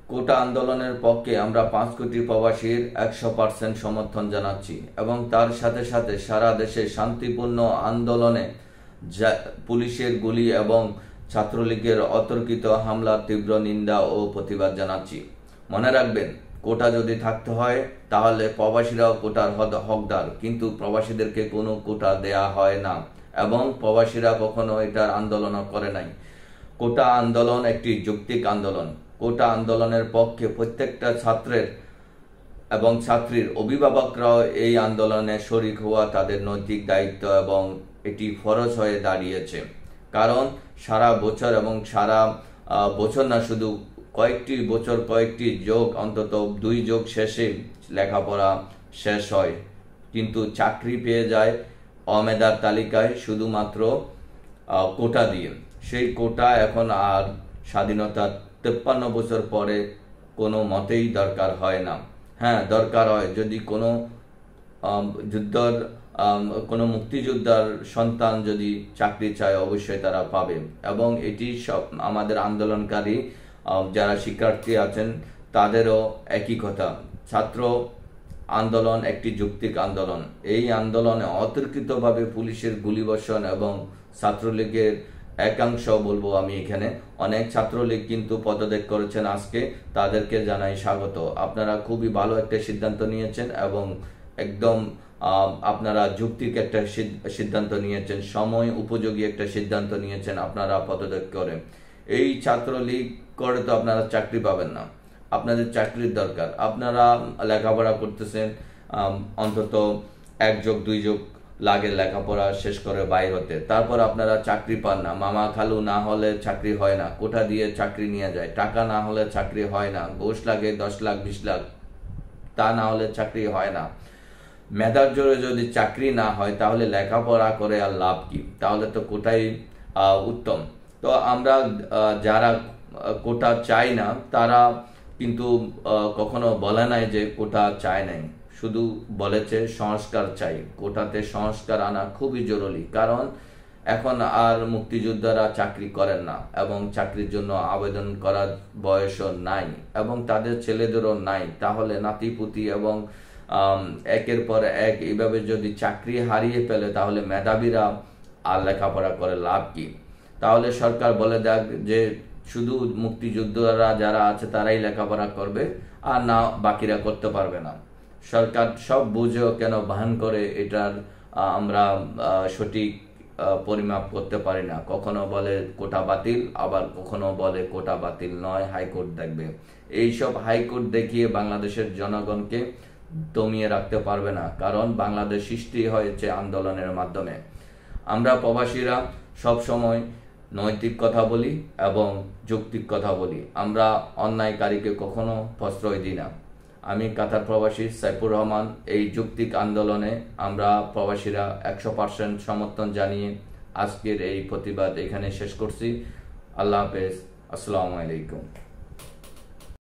কোটা আন্দোলনের পক্ষে আমরা 5 কোটি প্রবাসীর 100% সমর্থন জানাচ্ছি এবং তার সাথে সাথে সারা দেশে শান্তিপূর্ণ আন্দোলনে পুলিশের গুলি এবং ছাত্রলীগের অতর্কিত হামলার তীব্র নিন্দা ও প্রতিবাদ জানাচ্ছি। মনে রাখবেন, কোটা যদি থাকতে হয় তাহলে প্রবাসীরাও কোটার হকদার, কিন্তু প্রবাসীদেরকে কোনো কোটা দেয়া হয় না এবং প্রবাসীরা কখনো এটার আন্দোলন করে নাই। কোটা আন্দোলন একটি যৌক্তিক আন্দোলন। কোটা আন্দোলনের পক্ষে প্রত্যেকটা ছাত্রের এবং ছাত্রীর অভিভাবকরাও এই আন্দোলনে শরিক হওয়া তাদের নৈতিক দায়িত্ব এবং এটি ফরজ হয়ে দাঁড়িয়েছে। কারণ সারা বছর এবং সারা বছর না, শুধু কয়েকটি বছর, কয়েকটি যোগ, অন্তত 2 যোগ শেষে লেখাপড়া শেষ হয়, কিন্তু চাকরি পেয়ে যায় অমেধার তালিকায় শুধুমাত্র কোটা দিয়ে। সেই কোটা এখন আর স্বাধীনতার 53 বছর পরে কোনো মতেই দরকার হয় না। হ্যাঁ, দরকার হয় যদি কোনো যুদ্ধর কোনো মুক্তিযোদ্ধার সন্তান যদি চাকরি চায়, অবশ্যই তারা পাবে। এবং এটি সব আমাদের আন্দোলনকারী যারা শিক্ষার্থী আছেন তাদেরও একই কথা। ছাত্র আন্দোলন একটি যৌক্তিক আন্দোলন। এই আন্দোলনে অতর্কিতভাবে পুলিশের গুলিবর্ষণ এবং ছাত্রলীগের একাংশ, বলবো আমি এখানে, অনেক ছাত্রলীগ কিন্তু পদত্যাগ করেছেন আজকে, তাদেরকে জানাই স্বাগত। আপনারা খুবই ভালো একটা সিদ্ধান্ত নিয়েছেন এবং একদম আপনারা যৌক্তিক একটা সিদ্ধান্ত নিয়েছেন, সময় উপযোগী একটা সিদ্ধান্ত নিয়েছেন আপনারা পদত্যাগ করে। এই ছাত্রলীগ করে তো আপনারা চাকরি পাবেন না, আপনাদের চাকরির দরকার। আপনারা লেখাপড়া করতেছেন, অন্তত 1 যোগ 2 যোগ লাগে লেখাপড়া শেষ করে বাইর হতে, তারপর আপনারা চাকরি পান না। মামা খালু না হলে চাকরি হয় না, কোটা দিয়ে চাকরি নিয়ে যায়। টাকা না হলে চাকরি হয় না, ঘুষ লাগে 10 লাখ 20 লাখ, তা না হলে চাকরি হয় না। মেধার জোরে যদি চাকরি না হয় তাহলে লেখাপড়া করে আর লাভ কি? তাহলে তো কোটাই উত্তম। তো আমরা যারা কোটা চাই না তারা কিন্তু কখনো বলে নাই যে কোটা চায় নাই, শুধু বলেছে সংস্কার চাই। কোটাতে সংস্কার আনা খুবই জরুরি, কারণ এখন আর মুক্তিযোদ্ধারা চাকরি করেন না এবং চাকরির জন্য আবেদন করার বয়সও নাই এবং তাদের ছেলেদেরও নাই। তাহলে নাতিপুতি এবং একের পর এক এইভাবে যদি চাকরি হারিয়ে ফেলে তাহলে মেধাবীরা আর লেখাপড়া করে লাভ কি? তাহলে সরকার বলে দেখ যে শুধু মুক্তিযোদ্ধারা যারা আছে তারাই লেখাপড়া করবে আর না বাকিরা করতে পারবে না। সরকার সব বুঝেও কেন ভান করে, এটার আমরা সঠিক পরিমাপ করতে পারি না। কখনো বলে কোটা বাতিল, আবার কখনো বলে কোটা বাতিল নয়, হাইকোর্ট দেখবে। এইসব হাইকোর্ট দেখিয়ে বাংলাদেশের জনগণকে দমিয়ে রাখতে পারবে না, কারণ বাংলাদেশ সৃষ্টি হয়েছে আন্দোলনের মাধ্যমে। আমরা প্রবাসীরা সব সময় নৈতিক কথা বলি এবং যৌক্তিক কথা বলি। আমরা অন্যায়কারীকে কখনো প্রশ্রয় দিই না। আমি কাতার প্রবাসী সাইফুর রহমান। এই যৌক্তিক আন্দোলনে আমরা প্রবাসীরা 100% সমর্থন জানিয়ে আজকের এই প্রতিবাদ এখানে শেষ করছি। আল্লাহ হাফেজ, আসসালামু আলাইকুম।